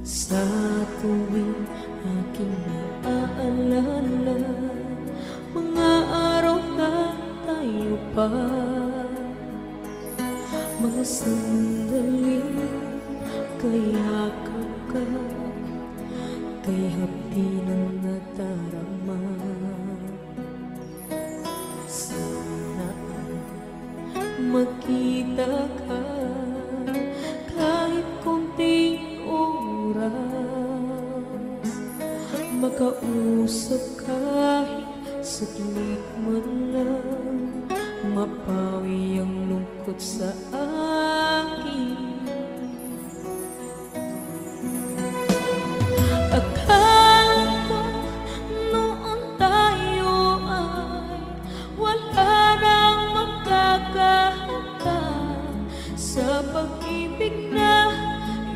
Sa tuwing aking naaalala mga araw na tayo pa, mga sandaling kayakap ka, kay hapdi ng nadarama. Sana makita ka kahit konting oras, makausap kahit saglit man lang, mapawi ang lungkot sa akin. Akala ko noon tayo ay wala nang magkakahanda sa pag-ibig na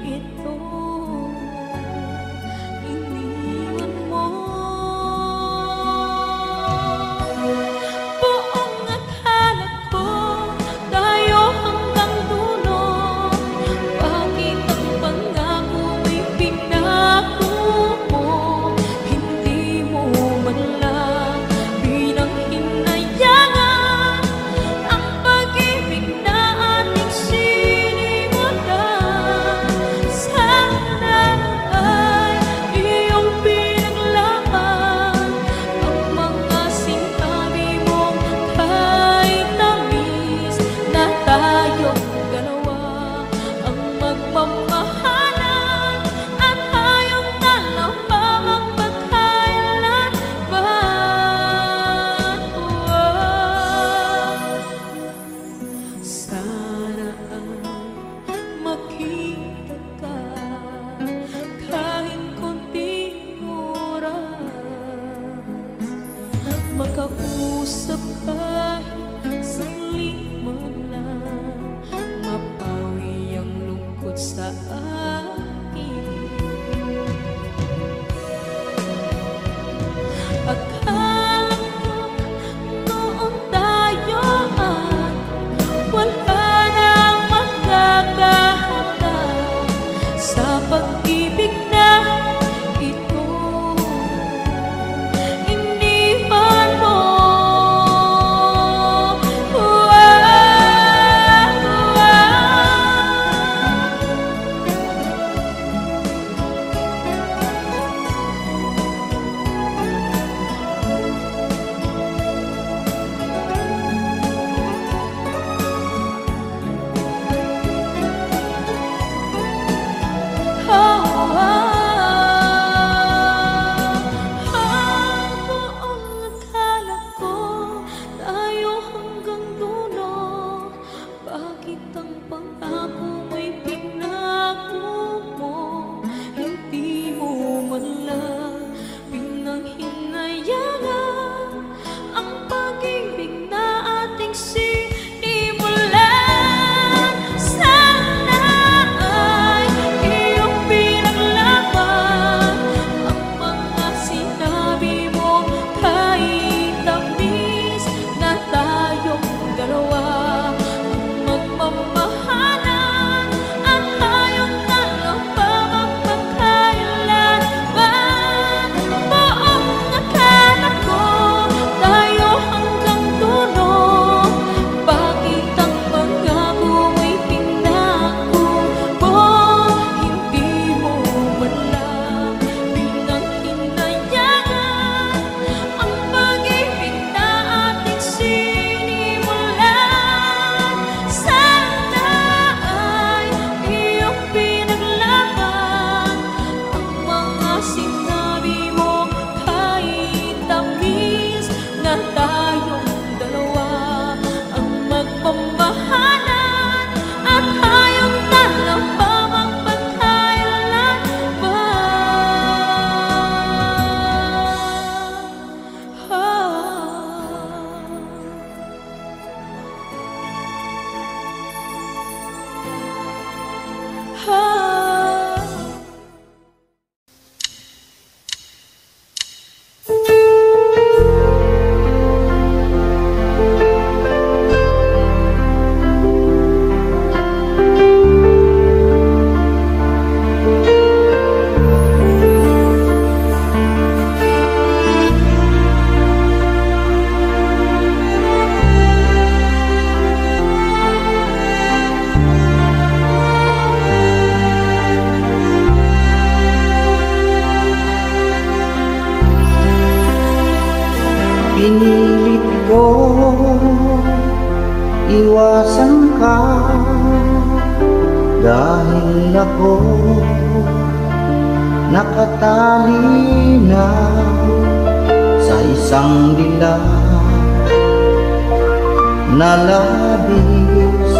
ito. Iniwan mo buong akala ko tayo hanggang dulo. Bakit ang pangako ay pinako mo? Hindi mo man lang pinanghinayangan ang pag-ibig na ating sinimulan. Sana ay iyong pinaglaan ang mga sinabi mong kahit tamis na tayong dalawa ang magmamahalan at hayong dalawa magpagkailanman. Sana ay makita ka kahit konting oras, makausap kahit saglit man lang, mapawi ang lungkot sa akin. Akala ko noon tayo ay wala nang magkakahanda sa pag-ibig na ito. Iniwan mo Pinilit ko iwasan ka dahil ako nakatali na sa isang dilag na labis.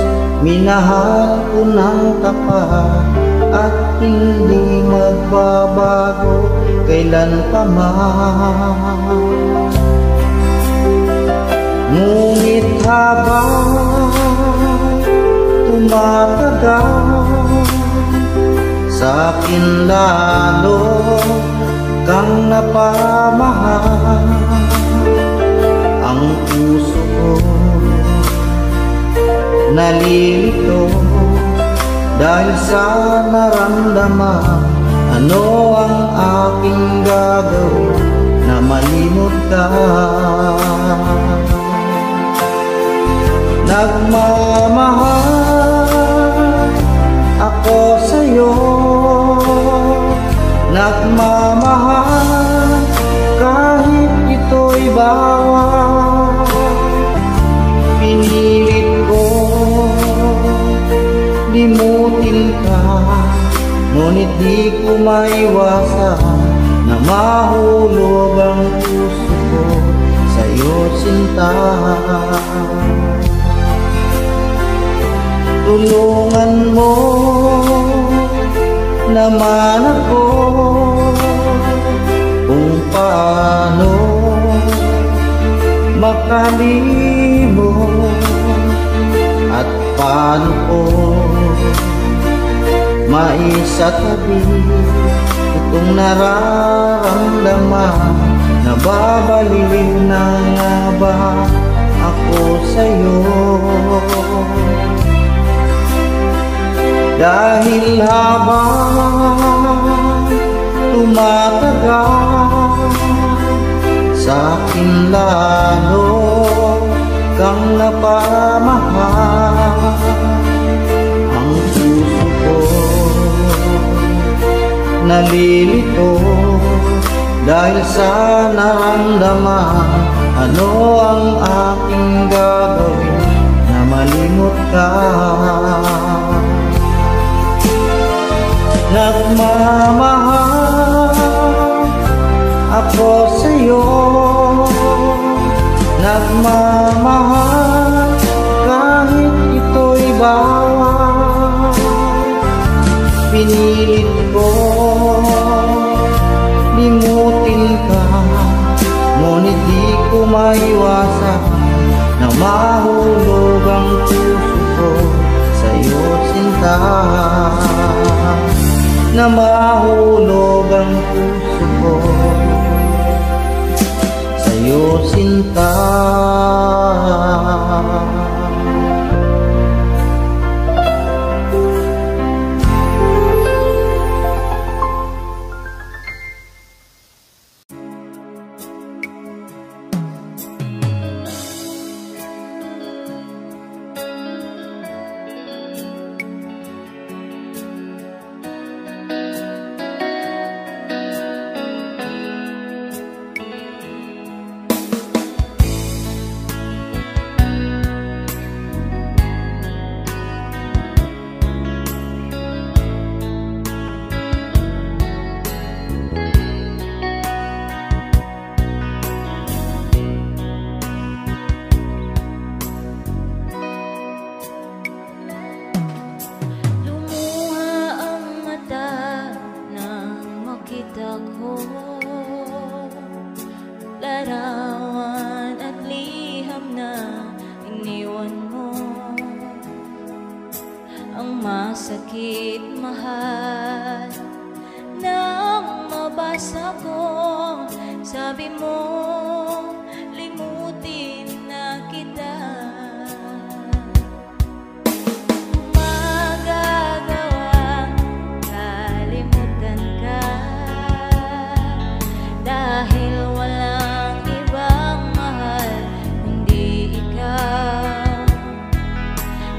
Minahal ko ng tapat at hindi magbabago kailan pa man. Ngunit habang tumatagal, sa'kin lalo kang napamahal. Ang puso ko nalilito dahil sa naramdaman. Ano ang aking gagawin na malimot ka? Nagmamahal ako sa'yo, nagmamahal kahit ito'y bawal. Pinilit ko limutin ka, ngunit di ko maiwasan na mahulog ang puso ko sa'yo, sinta. Tulungan mo naman ako kung paano makalimot at paano ko maisatabi itong nararamdaman. Nababaliw na nga ba ako sa'yo? Dahil habang tumatagal, sa'kin lalo kang napamahal. Ang puso ko nalilito dahil sa naramdaman. Ano ang aking gagawin na malimot ka? Nagmamahal ako sa'yo, nagmamahal kahit ito'y bawal. Pinilit ko limutin ka, ngunit di ko maiwasan na mahulog ang puso ko sa'yo, sinta. Na mahulog ang puso ko sa'yo, sinta. Larawan at liham na iniwan mo, ang masakit mahal nang mabasa ko. Sabi mo limutin na kita, magagawang kalimutan ka dahil walang ibang mahal kundi ikaw.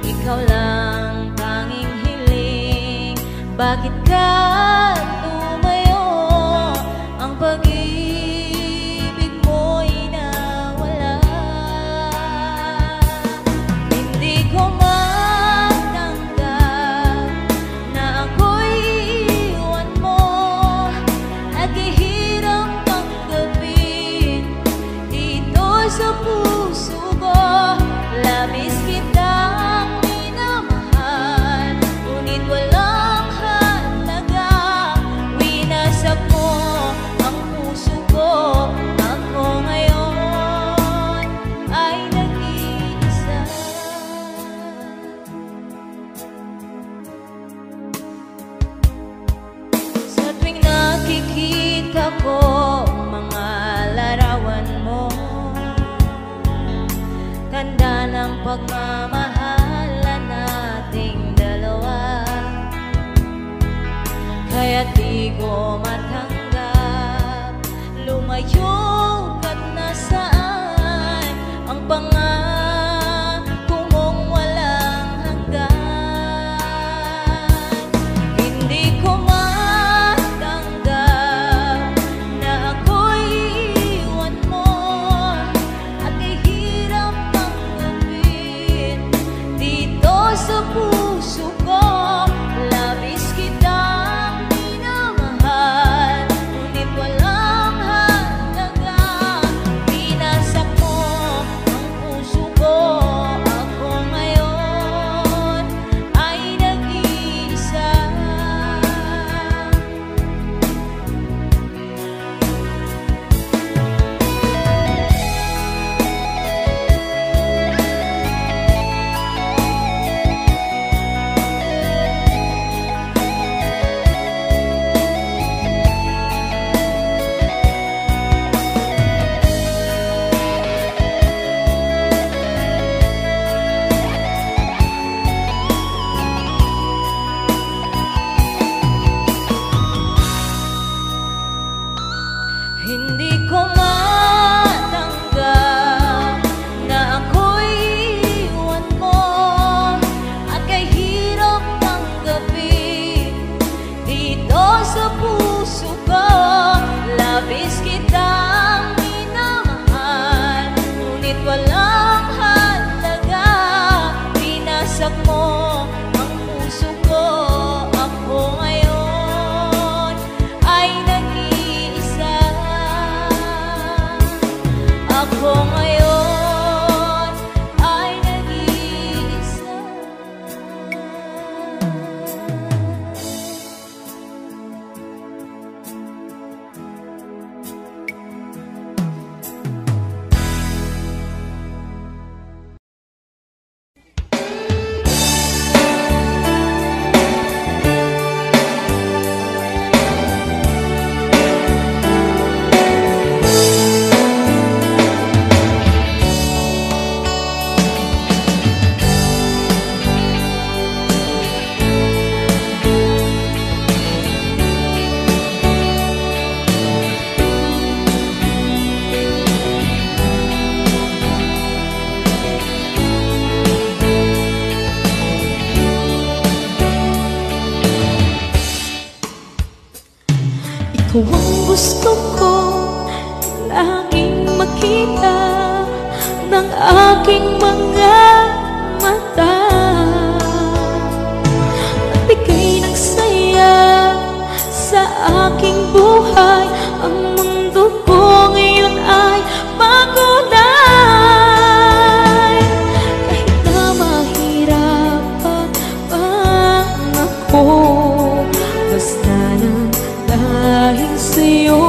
Ikaw lang tanging hiling, bakit ka tumayo? Ang pag-ibig mo'y nawala. sa puso ko. Labis kitang minamahal, ngunit walang halaga. Winasak mo ang puso ko. Ako ngayon ay nag-iisa. Sa tuwing nakikita ko mga larawan mo, tanda ng pagmamahal nating dalawa. Kaya di ko matanggap, lumayo ka't nasaan ang pangako mong walang hanggan. Hindi ko matanggap na ako'y iwan mo, at kahirap tanggapin dito sa puso ko. Labis kitang minamahal, ngunit walang halaga. Pinasak mo ang puso ko. Ako ngayon ay nag-iisa. Hindi ko matanggap na ako'y iwan mo, at kahirap tanggapin dito sa puso ko. Labis kitang minamahal, ngunit walang halaga. Pinasak mo ang puso ko. Ako ngayon ay nag-iisa. Ako ngayon ay nag-iisa. Ikaw ang gusto ko laging makita ng aking mga mata. Nagbigay ng saya sa aking buhay. Ang mundo ko ngayon ay makulay. Kahit na mahirapan pa ako, basta na dahil sa'yo.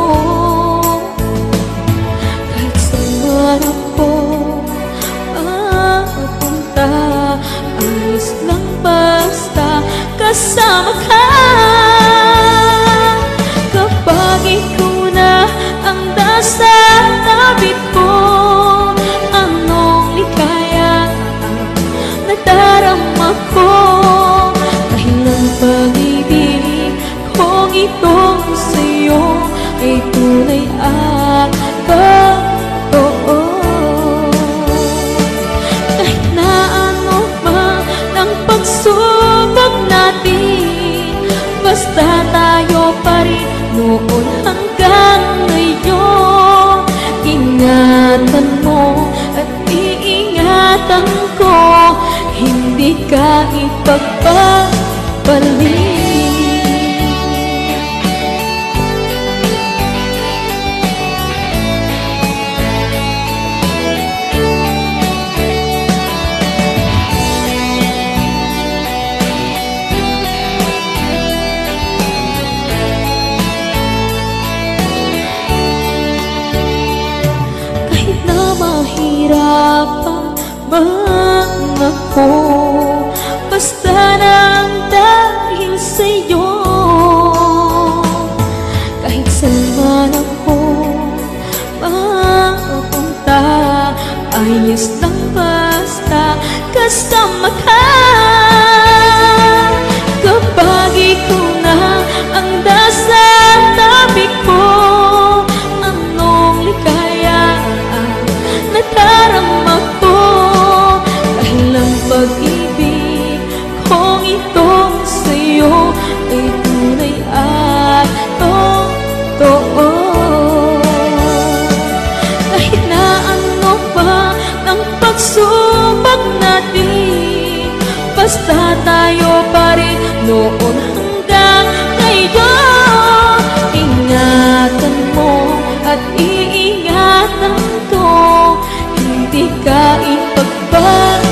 Kahit saan man ako mapunta, ayos lang basta kasama ka. Kapag ikaw na ang nasa tabi ko, anong likaya nadarama ko. Dahil ang pag-ibig kong itong sa'yo ay tunay at totoo. Kahit na ano pa ng pagsubok natin, man ako, basta nang dahil sa'yo. Kahit saan man ako mapunta, ayos lang basta kasama ka. Kapag ikaw na ang nasa tabi ko, anong ligaya nadarama ko. Dahil ang pag-ibig kong itong sa'yo ay tunay at totoo. Kahit na ano pa ng pagsubok natin, basta tayo pa rin noon hanggang ngayon. Ingatan mo at iingatan ko, hindi ka ipagpapalik.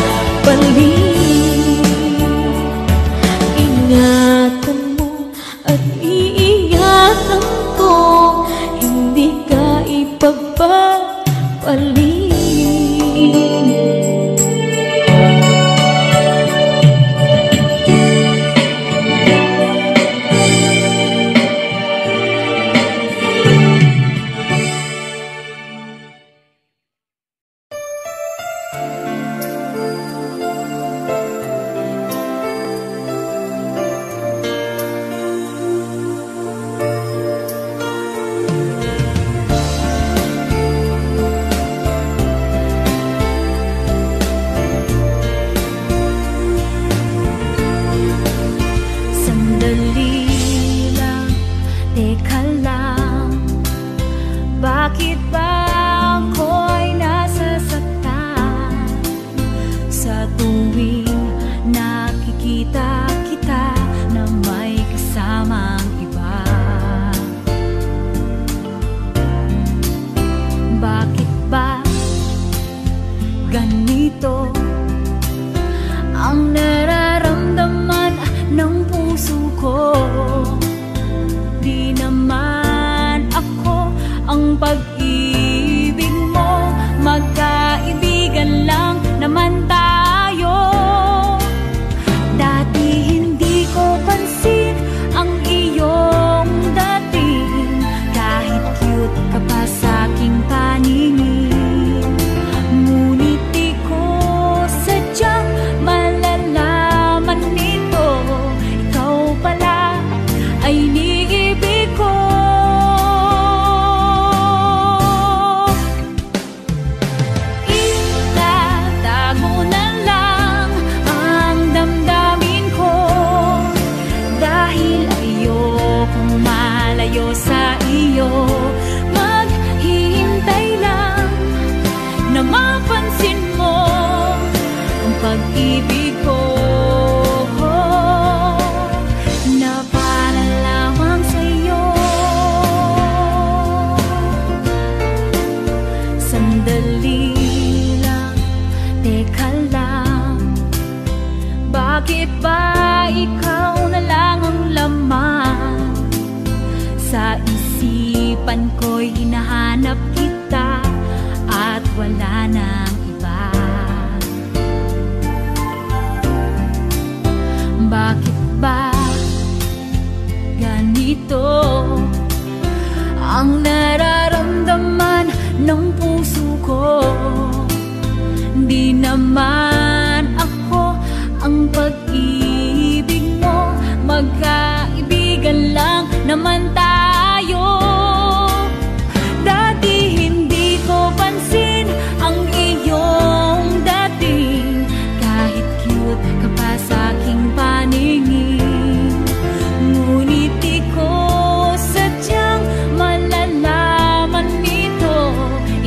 Ingatan mo at iingatan ko, hindi ka ipagpapalik.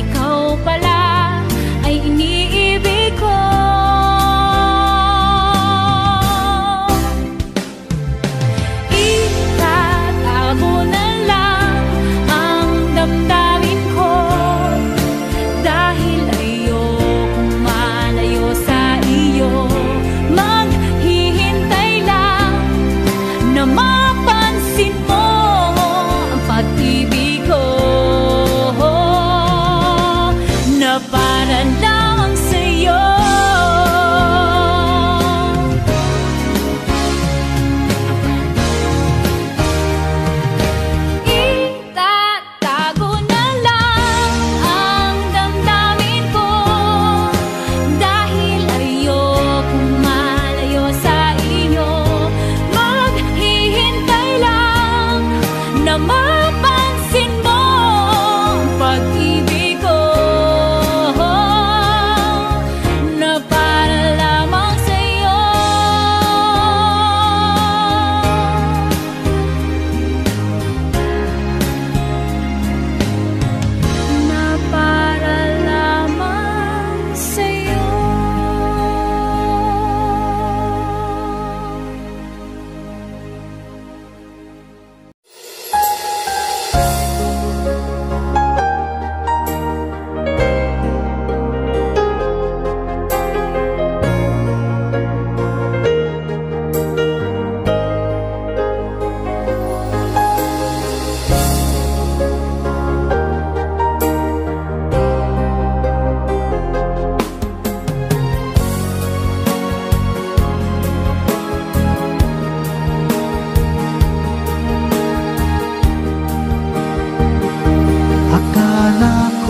Ikaw pala ay iniibig ko.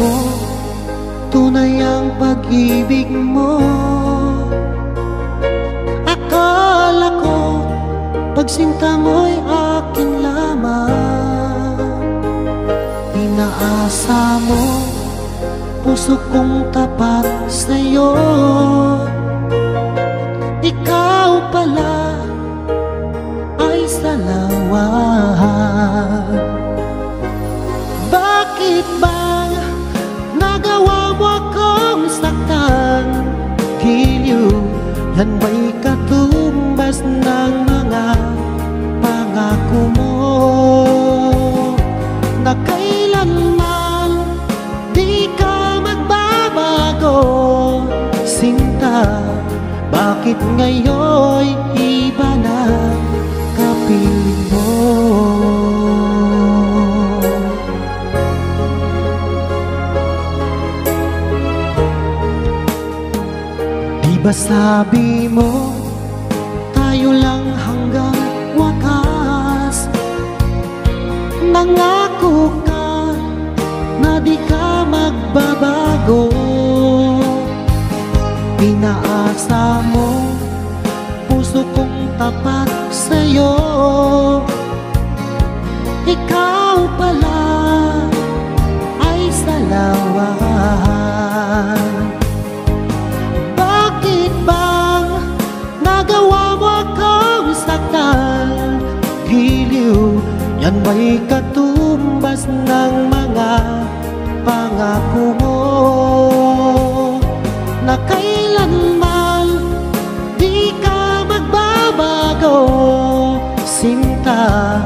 ko tunay ang pag-ibig mo. Akala ko pagsinta mo'y akin lamang. Inaasa mo puso kong tapat sa'yo. Ikaw pala ay salawan. Bakit ba nagawa mo akong saktan? Giliw, yan ba'y katumbas ng mga pangako mo? Na kailanman di ka magbabago, sinta. Bakit ngayon'y iba na kapiling mo? Di ba sabi mo tayo lang hanggang wakas? Nangako ka na di ka magbabago. Pinaasa mo puso kong tapat sa'yo. Ikaw pala ay salawan. Bakit bang nagawa mo akong saktan? Giliw, yan ba'y katumbas ng mga pangako mo? Na kailanman di ka magbabago, sinta.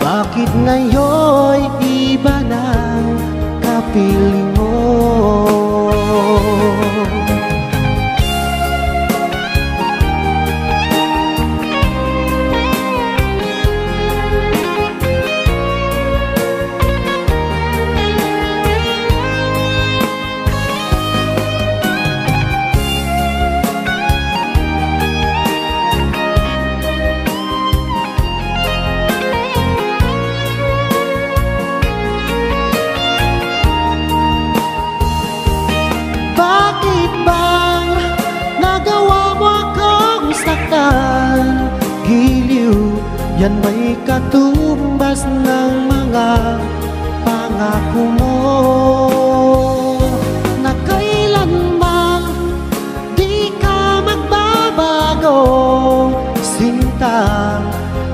Bakit ngayon'y iba ng kapiling mo? Giliw, yan may katumbas ng mga pangako mo. Na kailanman di ka magbabago, sinta.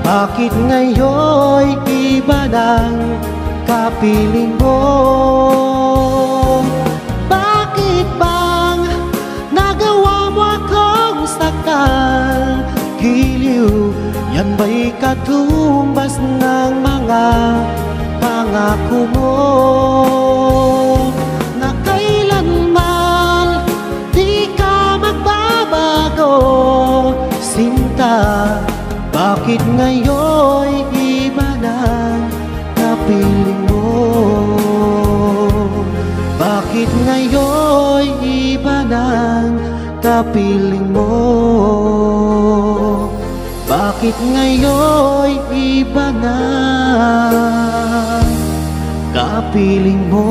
Bakit ngayon'y iba ng kapiling mo? Bakit bang nagawa mo akong saktan? Giliw, yan ba'y katumbas ng mga pangako mo? Na kailanman di ka magbabago, sinta. Bakit ngayon'y iba ng kapiling mo? Bakit ngayon'y iba ng kapiling mo? Bakit ngayon'y iba na kapiling mo?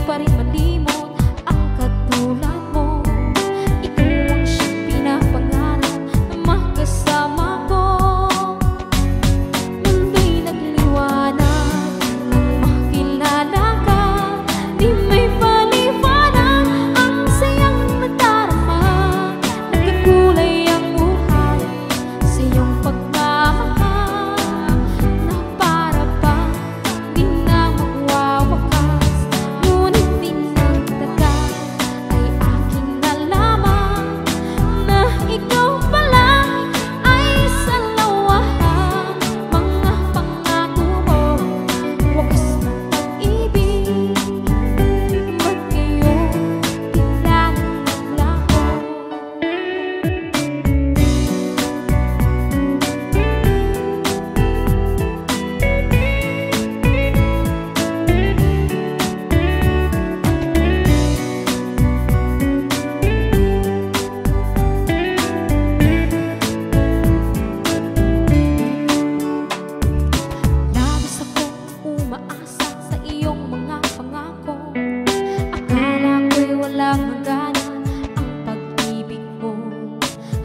pa rin malimot ang katulad mo. Ikaw ang siyang pinapangarap na makasama ko. Mundo'y nagliwanag nang makilala ka. Di may paliwanag ang sayang nadarama. Nagkakulay ang buhay sa iyong pagmamahal, na para bang di na magwawakas. Ngunit pinagtagal ay aking nalaman na ikaw pala ay salawahan. Mga pangako mo, wakas ng pag-ibig, ba't ngayon bigla nang naglaho? Labis akong umaasa sa iyong mga pangako. Akala ko'y walang hangganan ang pag-ibig mo.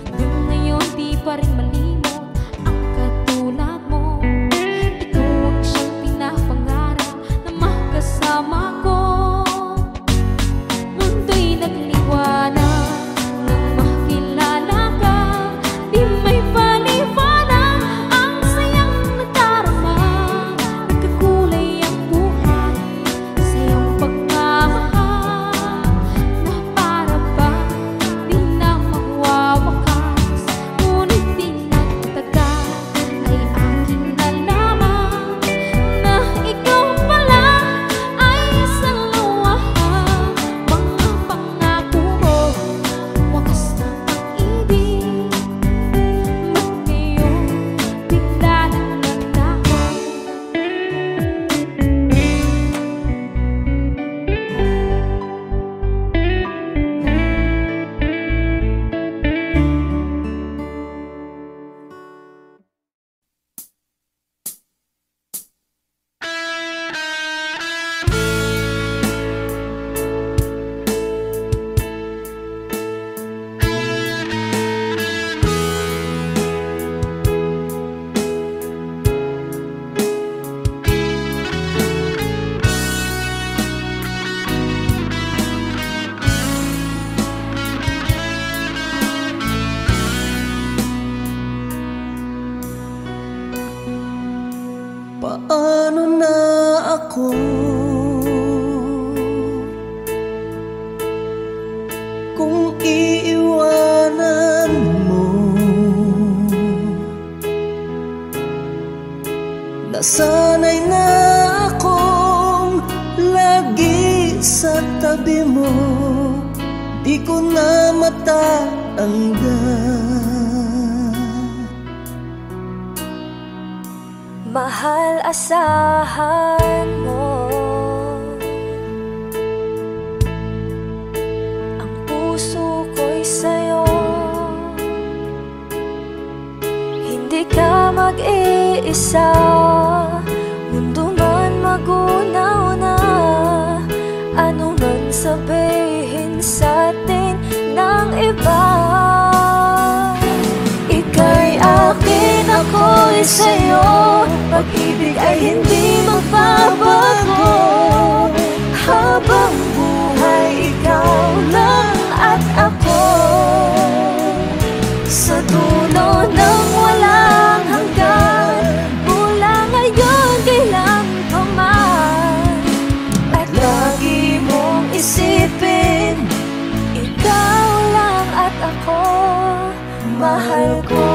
Hanggang ngayon di pa rin malimot ang katulad mo. Ikaw ang siyang pinapangarap na makasama ko. Mundo'y nagliwanag nang makilala ka. Di may paliwanag ang sayang nadarama. Nagkakulay ang buhay sa iyong pagmamahal, na para bang di na magwawakas. Ngunit pinagtagal ay aking nalaman na ikaw pala ay salawahan. Mga pangako mo, wakas ng pag-ibig, ba't ngayon bigla nang naglaho? Paano na ako kung iiwanan mo? Nasanay na akong lagi sa tabi mo, di ko na matanggal. Mahal, asahan mo ang puso ko'y sa'yo. Hindi ka mag-iisa, mundo man magunaw na. Ano man sabihin sa'tin ng iba, ika'y akin, ako'y sa'yo. Pag-ibig ay hindi magbabago. Habang buhay, ikaw lang at ako. Sa dulo ng walang hanggan, mula ngayon kailan pa man. At lagi mong isipin, ikaw lang at ako, mahal ko.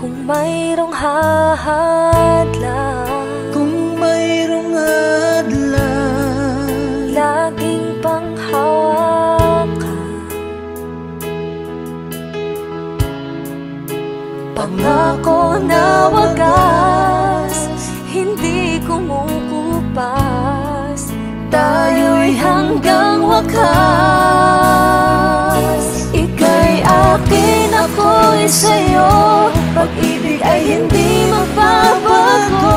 Kung mayroong hahadlang, Kung mayroong hadlang, laging panghawakan. Pangako na wagas, hindi kumukupas. Tayo'y hanggang wakas. Ika'y akin, ako'y sa'yo. Pag-ibig ay hindi magbabago.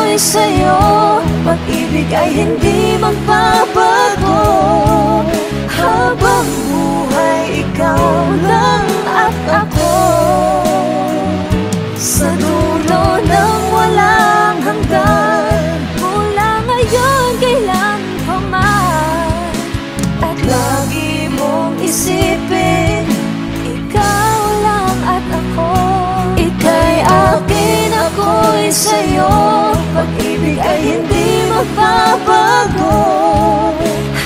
ako'y sa'yo, pag-ibig ay hindi magbabago. Habang buhay, ikaw lang at ako. Sa dulo ng walang hanggan, mula ngayon kailan pa man. At lagi mong isipin, ikaw lang at ako. Ika'y akin, ako'y sa'yo, pag-ibig ay hindi magbabago.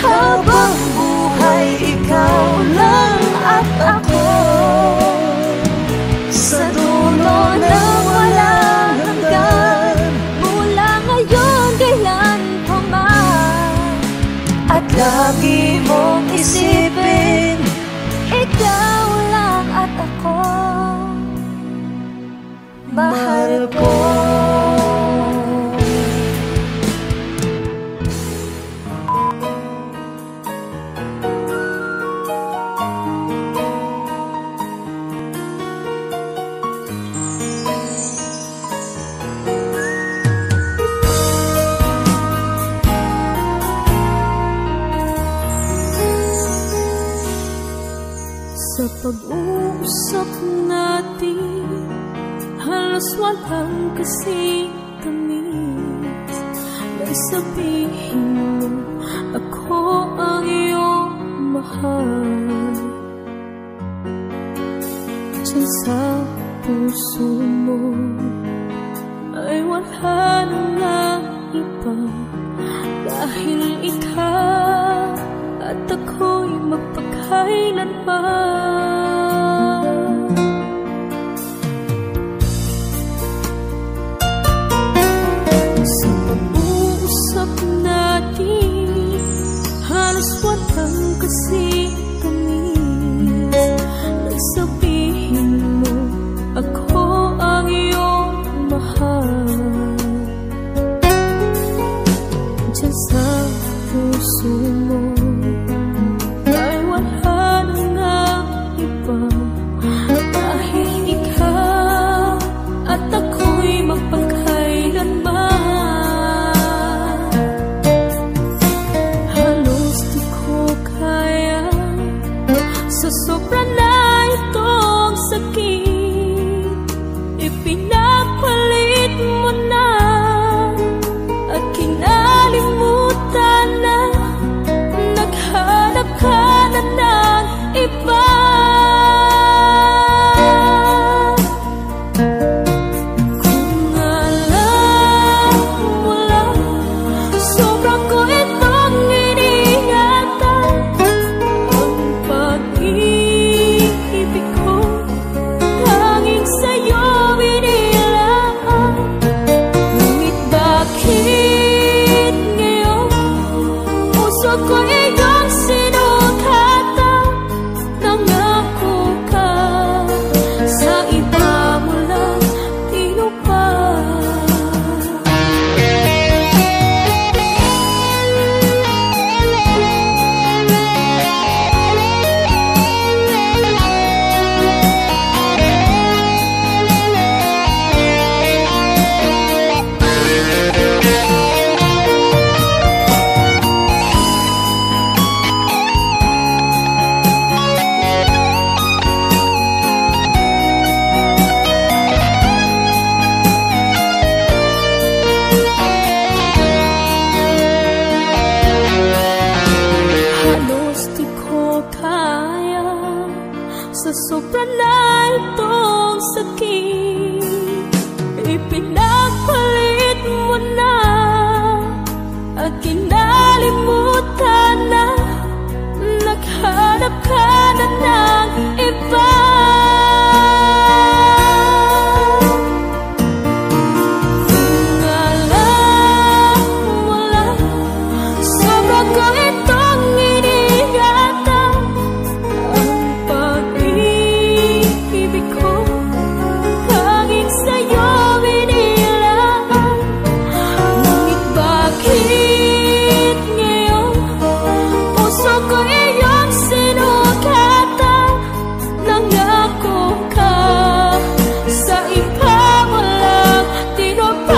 Habang buhay, ikaw lang at ako. Sa dulo ng walang hanggan, mula ngayon kailan pa man. At lagi mong isipin, ikaw lang at ako. Mahal ko. Sa pag-uusap natin, halos walang kasing tamis. May sabihin mo, ako ang iyong mahal. Diyan sa puso mo ay wala nang iba, dahil ikaw at ako'y magpakailanman. Sa pag-uusap natin, halos walang kasing tamis. Nagsabihin mo, ako ang iyong mahal. Diyan sa puso mo ay wala nang iba, dahil ikaw at ako'y magpakailanman. Halos di ko kaya, sa sobra na itong sakit, ipinapalit mo na at kinalimutan na. Naghanap ka na ng iba. Kung alam mo lang, sobra ko itong iniingatan. Ang pag-ibig ko, tanging sa'yo binilaan. Ngunit bakit ngayon puso ko iyong sinukatan? Nangako ka, sa iba mo lang tinupad. Halos di ko kaya, sa sobra na itong sakit, ipinapalit mo na at kinalimutan na. Naghanap ka na ng iba. Kung alam mo lang, sobra ko itong iniingatan. Ang pag-ibig ko, tanging sa'yo binilaan. Ngunit bakit ngayon puso ko iyong sinukatan? Nangako ka, sa iba mo lang tinupad.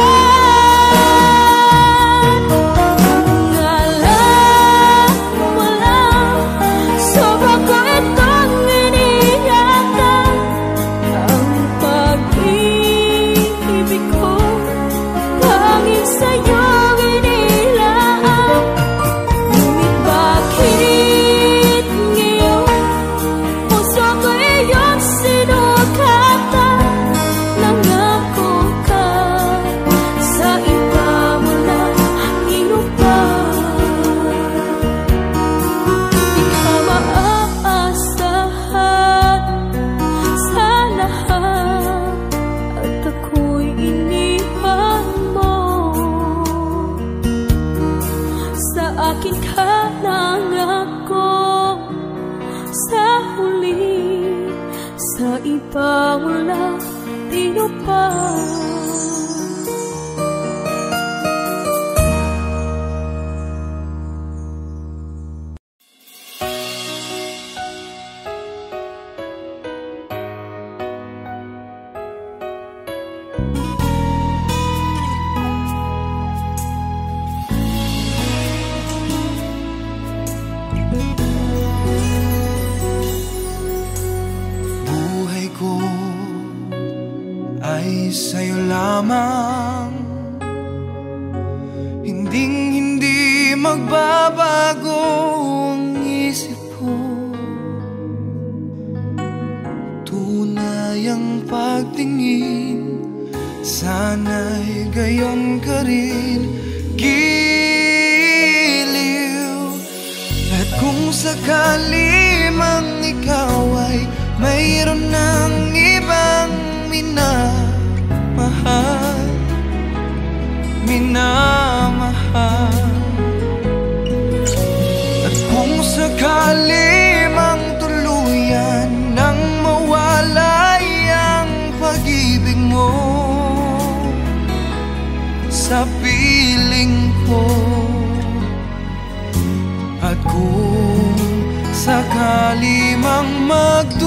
ka nangako sa huli, sa iba wala tinupad. Sa'yo lamang, hindi magbabago ang isip ko. Tunay ang pagtingin, sana'y gayon ka rin, giliw. At kung sakali mang ikaw ay mayroon ng ibang minamahal, at kung sakali mang tuluyan nang mawalay ang pag-ibig mo sa piling ko, at kung sakali mang magdusa,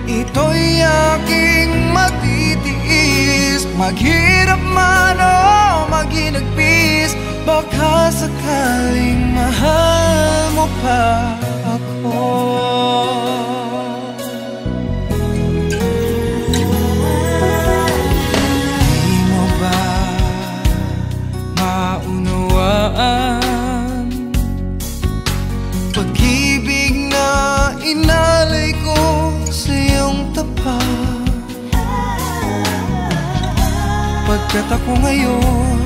ito'y aking matitiis. Maghirap man o maghinagpis, baka sakaling mahal mo pa ako. Di mo ba maunawaan pag-ibig na inalay ko sa iyong tapat? Pagkat ako ngayon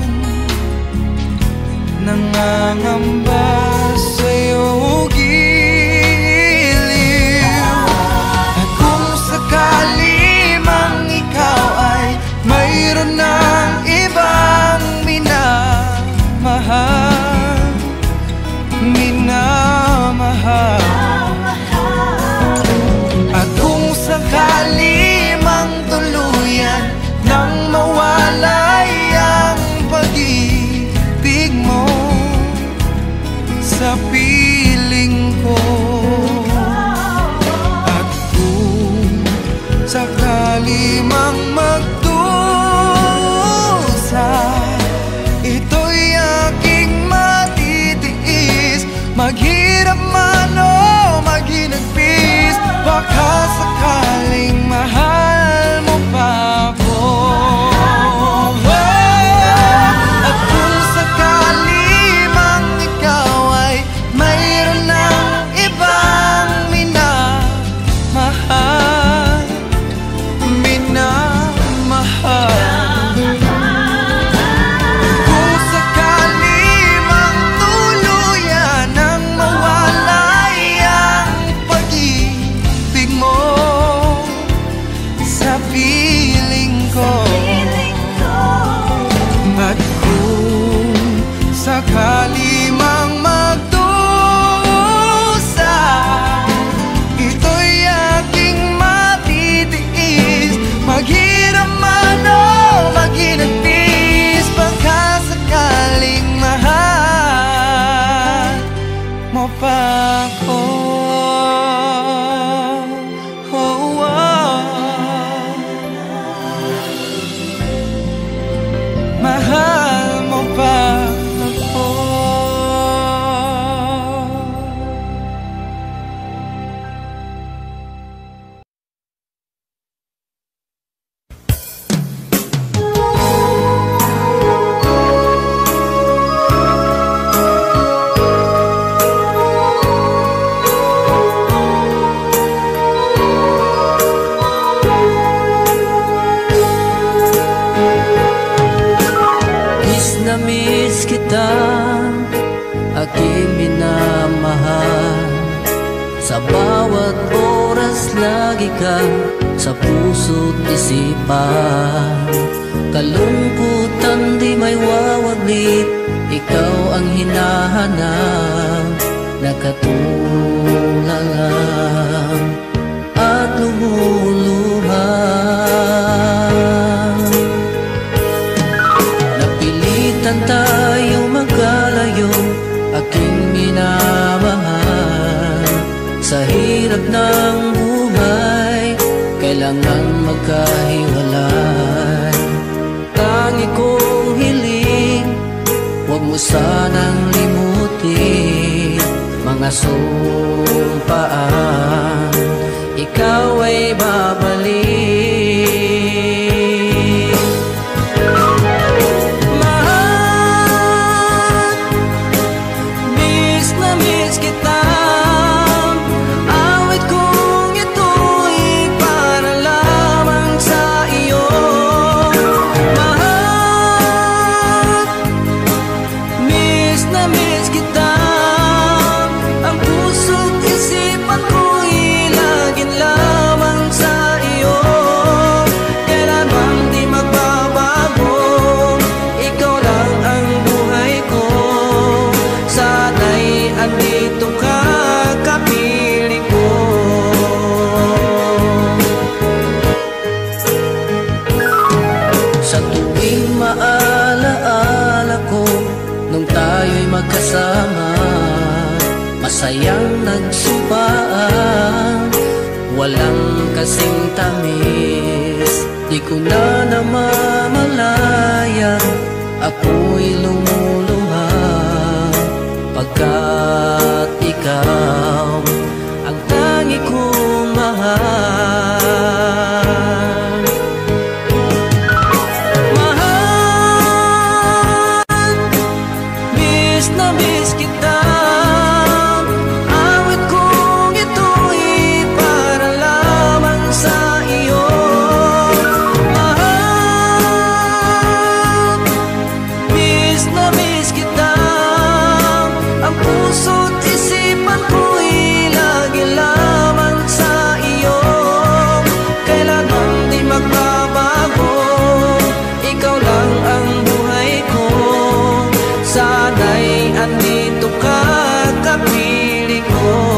nangangamba sa'yo, giliw. At kung sakali mang ikaw ay mayroon ng ibang minamahal, at kung sakali mang tuluyan nang mawalay ang pag-ibig mo sa piling ko, at kung sakali mang magdusa, ito'y aking matitiis. Maghirap man o maghinagpis, baka sakaling mahal mo pa ako. At kung sakali mang ikaw ay mayroon ng ibang minamahal, kung sakali mang tuluyan nang mawalay ang pag-ibig mo sa piling ko, at kung sakali mang magdusa, ito'y aking matitiis. Maghirap man o maghinagpis, baka sakaling mahal mo pa ako. Mahal mo pa ako. Miss kita, aking minamahal. Sa bawat oras lagi ka sa puso't isipan. Kalungkutan di may wawaglit, ikaw ang hinahanap, nakatulalang at lumuluha. Napilitan tayong magkalayo, aking minamahal. Sa hirap ng buhay, kailangan magkahiwalay. Tangi kong hiling, huwag mo sanang limutin mga sumpaan, ikaw ay babalik. Mahal, miss na miss kita. Awit kong ito'y para lamang sa iyo. Mahal, miss na miss kita. Ang puso't isipan ko'y laging lamang sa iyo. Kailan bang di magbabago, ikaw lang ang buhay ko. Sana'y andito ka, kapiling ko. Sa tuwing maalaala ko nung tayo'y magkasama, masayang nagsumpaan, walang kasing tamis. Di ko na namamalayan, ako'y lumuluha, pagkat ikaw ang tangi kong mahal. Mahal, miss na miss kita. Awit kong ito'y para lamang sa iyo. Mahal, miss na miss kita. Ang puso't isipan ko'y lagi lamang sa iyo. Kailan bang di magbabago, ikaw lang ang buhay ko. Sana'y andito ka, kapiling ko.